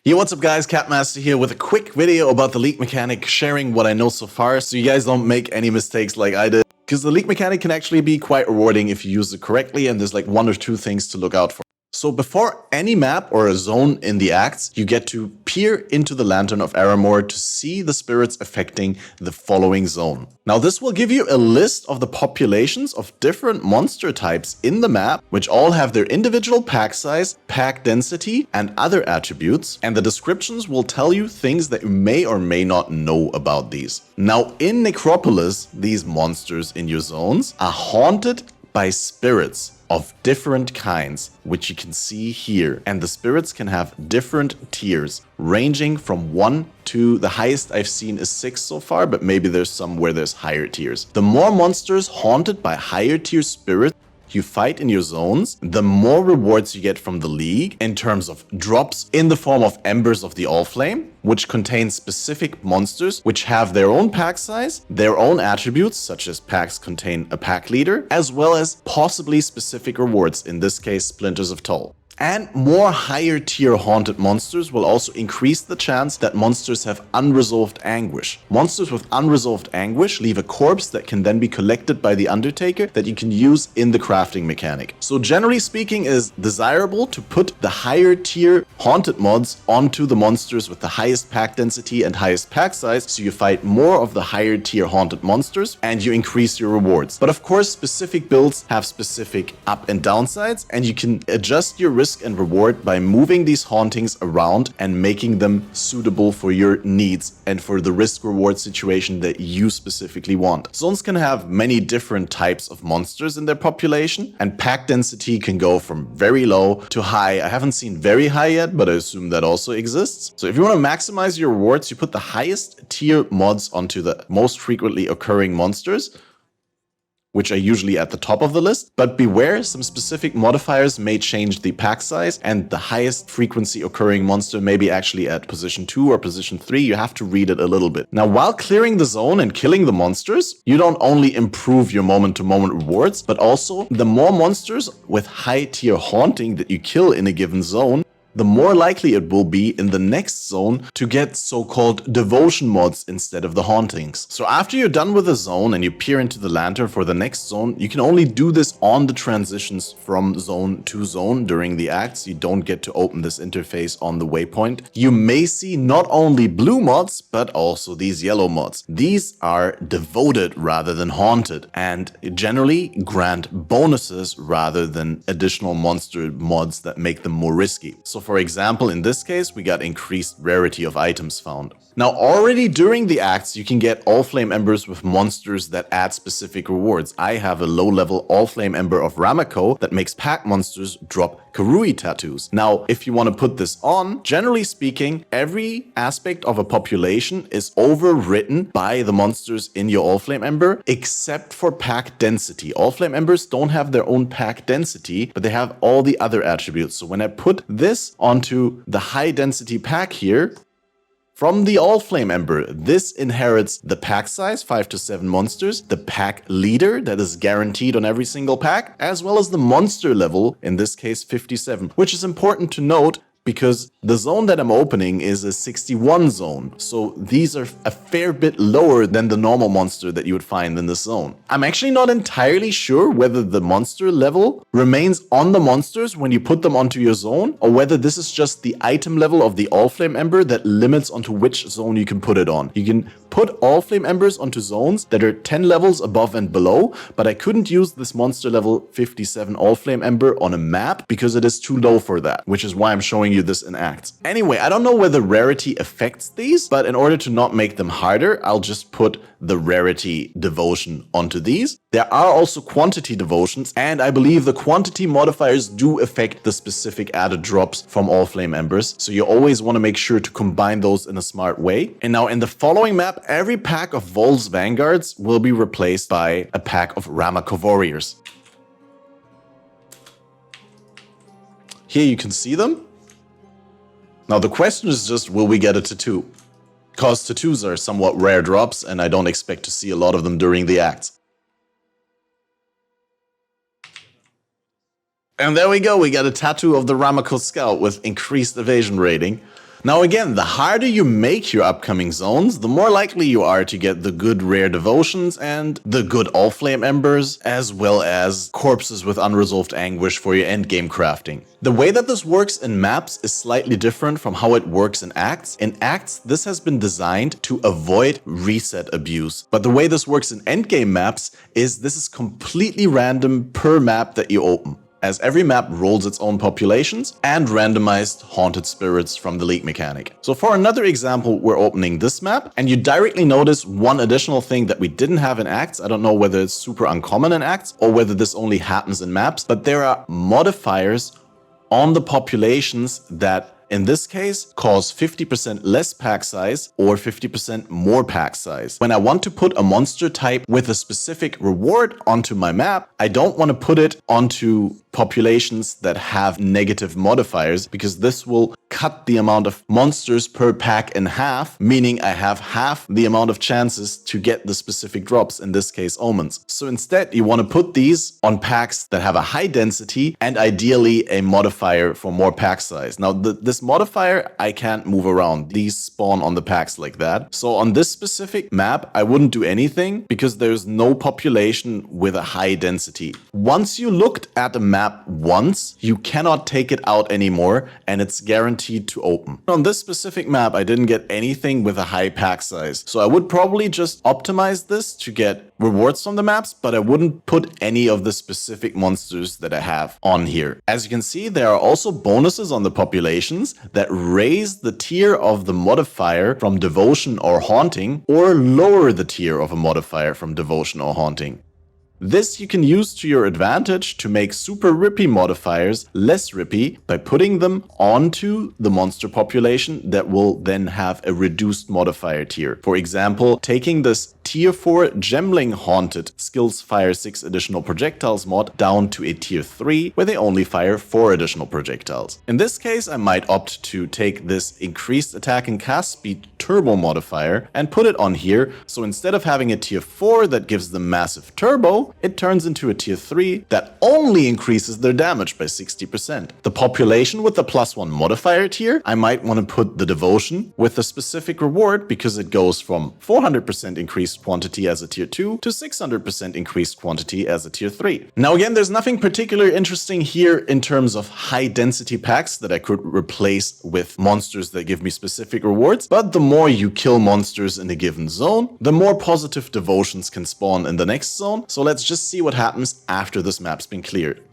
Yo, what's up guys, Catmaster here with a quick video about the leak mechanic, sharing what I know so far so you guys don't make any mistakes like I did. Because the leak mechanic can actually be quite rewarding if you use it correctly, and there's like one or two things to look out for. So before any map or a zone in the acts, you get to peer into the Lantern of Arimor to see the spirits affecting the following zone. Now this will give you a list of the populations of different monster types in the map, which all have their individual pack size, pack density, and other attributes, and the descriptions will tell you things that you may or may not know about these. Now in Necropolis, these monsters in your zones are haunted by spirits of different kinds, which you can see here. And the spirits can have different tiers, ranging from 1 to the highest I've seen is 6 so far, but maybe there's some where there's higher tiers. The more monsters haunted by higher tier spirits you fight in your zones, the more rewards you get from the league in terms of drops in the form of Embers of the Allflame, which contain specific monsters which have their own pack size, their own attributes, such as packs contain a pack leader, as well as possibly specific rewards, in this case Splinters of Toll. And more higher tier haunted monsters will also increase the chance that monsters have unresolved anguish. Monsters with unresolved anguish leave a corpse that can then be collected by the Undertaker that you can use in the crafting mechanic. So generally speaking, it is desirable to put the higher tier haunted mods onto the monsters with the highest pack density and highest pack size, so you fight more of the higher tier haunted monsters and you increase your rewards. But of course, specific builds have specific up and downsides, and you can adjust your risk and reward by moving these hauntings around and making them suitable for your needs and for the risk reward situation that you specifically want. Zones can have many different types of monsters in their population, and pack density can go from very low to high. I haven't seen very high yet, but I assume that also exists. So if you want to maximize your rewards, you put the highest tier mods onto the most frequently occurring monsters, which are usually at the top of the list. But beware, some specific modifiers may change the pack size, and the highest frequency occurring monster may be actually at position 2 or position 3. You have to read it a little bit. Now, while clearing the zone and killing the monsters, you don't only improve your moment-to-moment rewards, but also the more monsters with high tier haunting that you kill in a given zone, the more likely it will be in the next zone to get so-called devotion mods instead of the hauntings. So after you're done with a zone and you peer into the lantern for the next zone, you can only do this on the transitions from zone to zone during the acts. You don't get to open this interface on the waypoint. You may see not only blue mods, but also these yellow mods. These are devoted rather than haunted, and generally grant bonuses rather than additional monster mods that make them more risky. So for example, in this case, we got increased rarity of items found. Now, already during the acts, you can get Allflame Embers with monsters that add specific rewards. I have a low-level Allflame Ember of Ramako that makes pack monsters drop Karui tattoos. Now, if you want to put this on, generally speaking, every aspect of a population is overwritten by the monsters in your Allflame Ember, except for pack density. Allflame Embers don't have their own pack density, but they have all the other attributes. So when I put this onto the high density pack here, from the Allflame Ember, this inherits the pack size, 5 to 7 monsters, the pack leader that is guaranteed on every single pack, as well as the monster level, in this case 57, which is important to note because the zone that I'm opening is a 61 zone, so these are a fair bit lower than the normal monster that you would find in this zone. I'm actually not entirely sure whether the monster level remains on the monsters when you put them onto your zone, or whether this is just the item level of the Allflame Ember that limits onto which zone you can put it on. You can put Allflame Embers onto zones that are 10 levels above and below, but I couldn't use this monster level 57 Allflame Ember on a map because it is too low for that, which is why I'm showing you this in acts. Anyway, I don't know whether rarity affects these, but in order to not make them harder, I'll just put the rarity devotion onto these. There are also quantity devotions, and I believe the quantity modifiers do affect the specific added drops from Allflame Embers, so you always want to make sure to combine those in a smart way. And now in the following map, every pack of Vol's Vanguards will be replaced by a pack of Ramako Warriors. Here you can see them. Now the question is just, will we get a tattoo? Because tattoos are somewhat rare drops, and I don't expect to see a lot of them during the acts. And there we go, we got a tattoo of the Ramako Scout with increased evasion rating. Now again, the harder you make your upcoming zones, the more likely you are to get the good rare devotions and the good all-flame embers, as well as corpses with unresolved anguish for your endgame crafting. The way that this works in maps is slightly different from how it works in acts. In acts, this has been designed to avoid reset abuse. But the way this works in endgame maps is this is completely random per map that you open, as every map rolls its own populations and randomized haunted spirits from the leak mechanic. So for another example, we're opening this map, and you directly notice one additional thing that we didn't have in acts. I don't know whether it's super uncommon in acts or whether this only happens in maps, but there are modifiers on the populations that in this case cause 50% less pack size or 50% more pack size. When I want to put a monster type with a specific reward onto my map, I don't want to put it onto populations that have negative modifiers, because this will cut the amount of monsters per pack in half, meaning I have half the amount of chances to get the specific drops, in this case omens. So instead you want to put these on packs that have a high density and ideally a modifier for more pack size. Now this modifier I can't move around. These spawn on the packs like that. So on this specific map I wouldn't do anything because there's no population with a high density. Once you looked at a map once, you cannot take it out anymore and it's guaranteed to open. On this specific map I didn't get anything with a high pack size, so I would probably just optimize this to get rewards from the maps, but I wouldn't put any of the specific monsters that I have on here. As you can see, there are also bonuses on the populations that raise the tier of the modifier from devotion or haunting, or lower the tier of a modifier from devotion or haunting. This you can use to your advantage to make super rippy modifiers less rippy by putting them onto the monster population that will then have a reduced modifier tier. For example, taking this tier 4 Gemling Haunted skills fire 6 additional projectiles mod down to a tier 3 where they only fire 4 additional projectiles. In this case, I might opt to take this increased attack and cast speed turbo modifier and put it on here, so instead of having a tier 4 that gives them massive turbo, it turns into a tier 3 that only increases their damage by 60%. The population with the +1 modifier tier, I might want to put the devotion with a specific reward because it goes from 400% increased quantity as a tier 2 to 600% increased quantity as a tier 3. Now again, there's nothing particularly interesting here in terms of high density packs that I could replace with monsters that give me specific rewards, but the more you kill monsters in a given zone, the more positive devotions can spawn in the next zone. So let's just see what happens after this map's been cleared.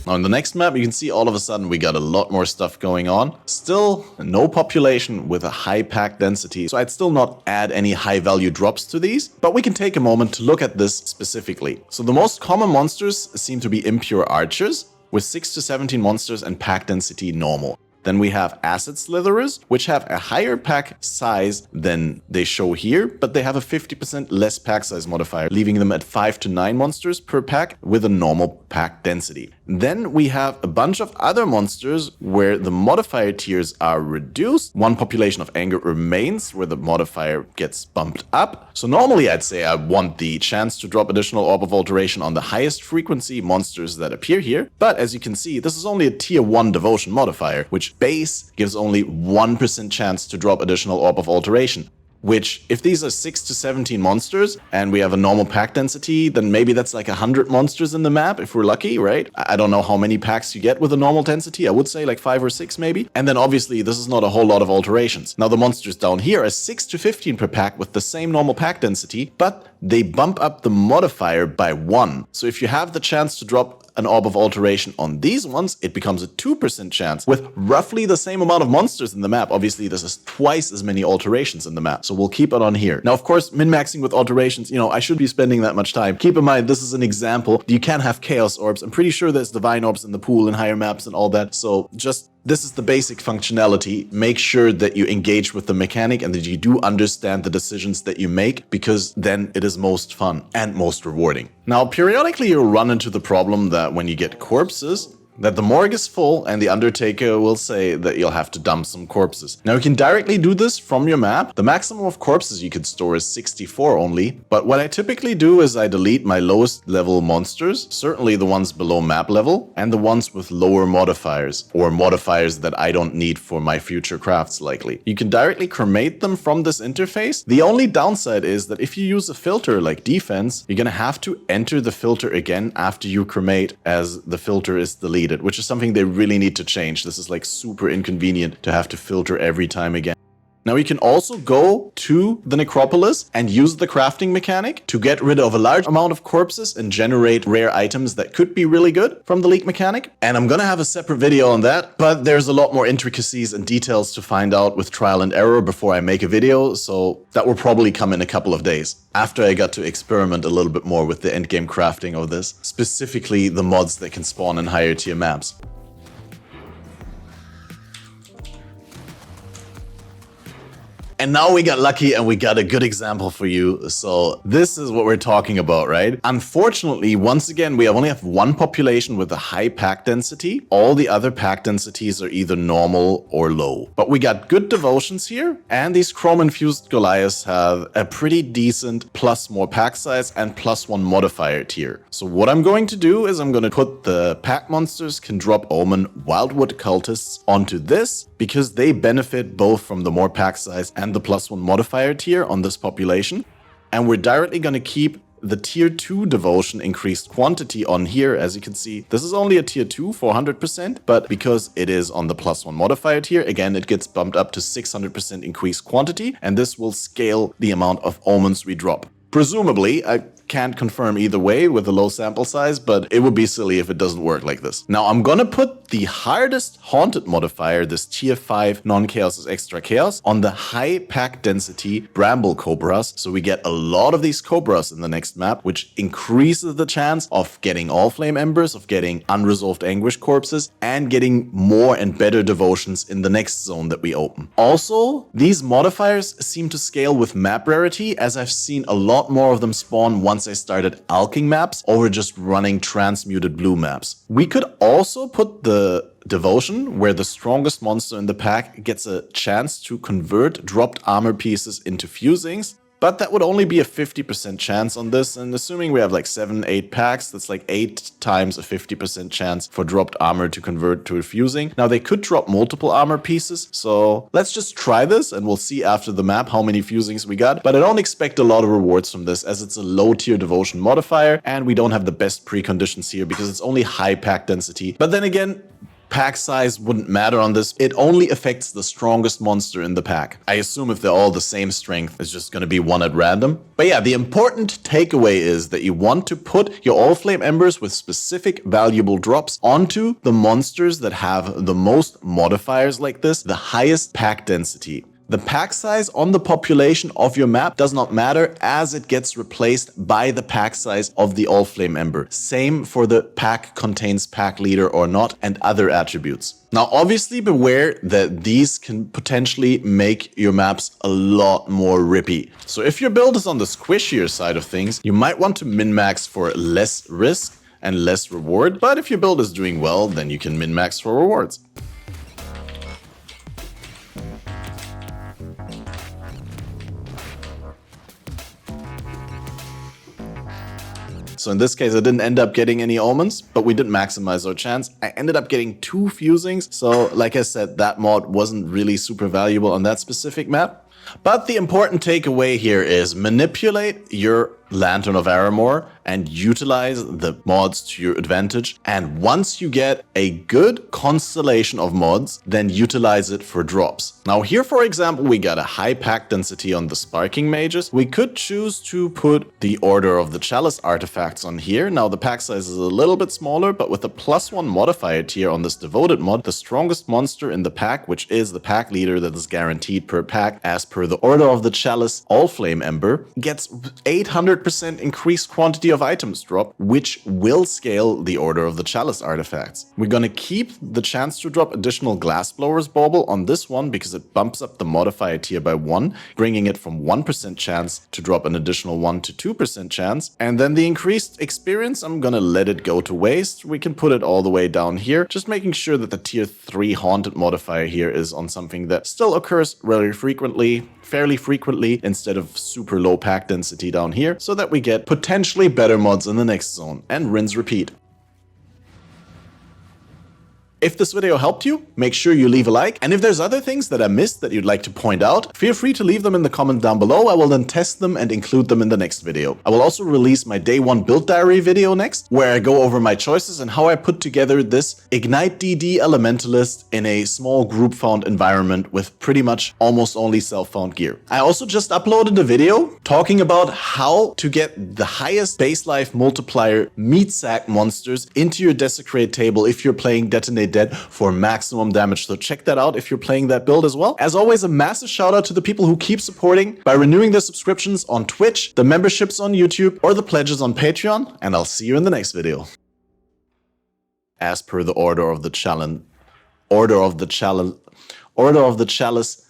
Now in the next map, you can see all of a sudden we got a lot more stuff going on. Still no population with a high pack density, so I'd still not add any high value drops to these, but we can take a moment to look at this specifically. So the most common monsters seem to be impure archers with 6 to 17 monsters and pack density normal. Then we have acid slitherers, which have a higher pack size than they show here, but they have a 50% less pack size modifier, leaving them at 5 to 9 monsters per pack with a normal pack density. Then we have a bunch of other monsters where the modifier tiers are reduced. One population of anger remains where the modifier gets bumped up. So normally I'd say I want the chance to drop additional Orb of Alteration on the highest frequency monsters that appear here. But as you can see, this is only a tier 1 devotion modifier, which base gives only 1% chance to drop additional Orb of Alteration. Which, if these are 6 to 17 monsters and we have a normal pack density, then maybe that's like 100 monsters in the map if we're lucky, right? I don't know how many packs you get with a normal density. I would say like 5 or 6 maybe. And then obviously this is not a whole lot of alterations. Now the monsters down here are 6 to 15 per pack with the same normal pack density, but they bump up the modifier by 1. So if you have the chance to drop an Orb of Alteration on these ones, it becomes a 2% chance with roughly the same amount of monsters in the map. Obviously, this is twice as many alterations in the map, so we'll keep it on here. Now, of course, min-maxing with alterations, I should be spending that much time. Keep in mind, this is an example. You can have Chaos Orbs. I'm pretty sure there's Divine Orbs in the pool and higher maps and all that, so this is the basic functionality. Make sure that you engage with the mechanic and that you do understand the decisions that you make, because then it is most fun and most rewarding. Now, periodically you'll run into the problem that when you get corpses, that the morgue is full and the Undertaker will say that you'll have to dump some corpses. Now you can directly do this from your map. The maximum of corpses you could store is 64 only, but what I typically do is I delete my lowest level monsters, certainly the ones below map level, and the ones with lower modifiers, or modifiers that I don't need for my future crafts likely. You can directly cremate them from this interface. The only downside is that if you use a filter like defense, you're gonna have to enter the filter again after you cremate, as the filter is deleted, which is something they really need to change. This is like super inconvenient to have to filter every time again. Now you can also go to the Necropolis and use the crafting mechanic to get rid of a large amount of corpses and generate rare items that could be really good from the leak mechanic. And I'm gonna have a separate video on that, but there's a lot more intricacies and details to find out with trial and error before I make a video, so that will probably come in a couple of days, after I got to experiment a little bit more with the endgame crafting of this, specifically the mods that can spawn in higher tier maps. And now we got lucky and we got a good example for you. So this is what we're talking about, right? Unfortunately, once again, we only have one population with a high pack density. All the other pack densities are either normal or low. But we got good devotions here, and these chrome-infused Goliaths have a pretty decent plus more pack size and +1 modifier tier. So what I'm going to do is I'm going to put the pack monsters can drop Omen Wildwood Cultists onto this, because they benefit both from the more pack size and the +1 modifier tier on this population. And we're directly going to keep the tier 2 devotion increased quantity on here. As you can see, this is only a tier 2 for 100%, but because it is on the +1 modifier tier, again, it gets bumped up to 600% increased quantity, and this will scale the amount of omens we drop. Presumably, I can't confirm either way with a low sample size, but it would be silly if it doesn't work like this. Now I'm gonna put the hardest haunted modifier, this tier 5 non-chaos is extra chaos, on the high pack density bramble cobras, so we get a lot of these cobras in the next map, which increases the chance of getting all flame embers, of getting unresolved anguish corpses, and getting more and better devotions in the next zone that we open. Also, these modifiers seem to scale with map rarity, as I've seen a lot more of them spawn once I started alking maps over just running transmuted blue maps. We could also put the devotion where the strongest monster in the pack gets a chance to convert dropped armor pieces into fusings, but that would only be a 50% chance on this, and assuming we have like 7-8 packs, that's like 8 times a 50% chance for dropped armor to convert to a fusing. Now they could drop multiple armor pieces, so let's just try this and we'll see after the map how many fusings we got. But I don't expect a lot of rewards from this, as it's a low tier devotion modifier and we don't have the best preconditions here because it's only high pack density. But then again, pack size wouldn't matter on this. It only affects the strongest monster in the pack. I assume if they're all the same strength, it's just going to be one at random. But yeah, the important takeaway is that you want to put your all flame embers with specific valuable drops onto the monsters that have the most modifiers like this, the highest pack density. The pack size on the population of your map does not matter, as it gets replaced by the pack size of the all flame ember. Same for the pack contains pack leader or not and other attributes. Now obviously beware that these can potentially make your maps a lot more rippy. So if your build is on the squishier side of things, you might want to min-max for less risk and less reward, but if your build is doing well, then you can min-max for rewards. So in this case, I didn't end up getting any omens, but we did maximize our chance. I ended up getting 2 fusings. So like I said, that mod wasn't really super valuable on that specific map. But the important takeaway here is manipulate your Lantern of Arimor and utilize the mods to your advantage. And once you get a good constellation of mods, then utilize it for drops. Now here, for example, we got a high pack density on the Sparking Mages. We could choose to put the Order of the Chalice artifacts on here. Now the pack size is a little bit smaller, but with a +1 modifier tier on this Devoted mod, the strongest monster in the pack, which is the pack leader that is guaranteed per pack as per the Order of the Chalice All Flame Ember, gets 800% increased quantity of items drop, which will scale the Order of the Chalice artifacts. We're gonna keep the chance to drop additional Glassblower's Bauble on this one because it bumps up the modifier tier by 1, bringing it from 1% chance to drop an additional 1 to 2% chance. And then the increased experience, I'm gonna let it go to waste. We can put it all the way down here, just making sure that the tier 3 haunted modifier here is on something that still occurs fairly frequently instead of super low pack density down here, so that we get potentially better mods in the next zone. And rinse repeat. If this video helped you, make sure you leave a like, and if there's other things that I missed that you'd like to point out, feel free to leave them in the comment down below. I will then test them and include them in the next video. I will also release my day 1 build diary video next, where I go over my choices and how I put together this Ignite DD Elementalist in a small group found environment with pretty much almost only self-found gear. I also just uploaded a video talking about how to get the highest base life multiplier meat sack monsters into your Desecrate table if you're playing Detonate Dead for maximum damage. So check that out if you're playing that build as well. As always, a massive shout out to the people who keep supporting by renewing their subscriptions on Twitch, the memberships on YouTube, or the pledges on Patreon, and I'll see you in the next video. As per the Order of the Chalice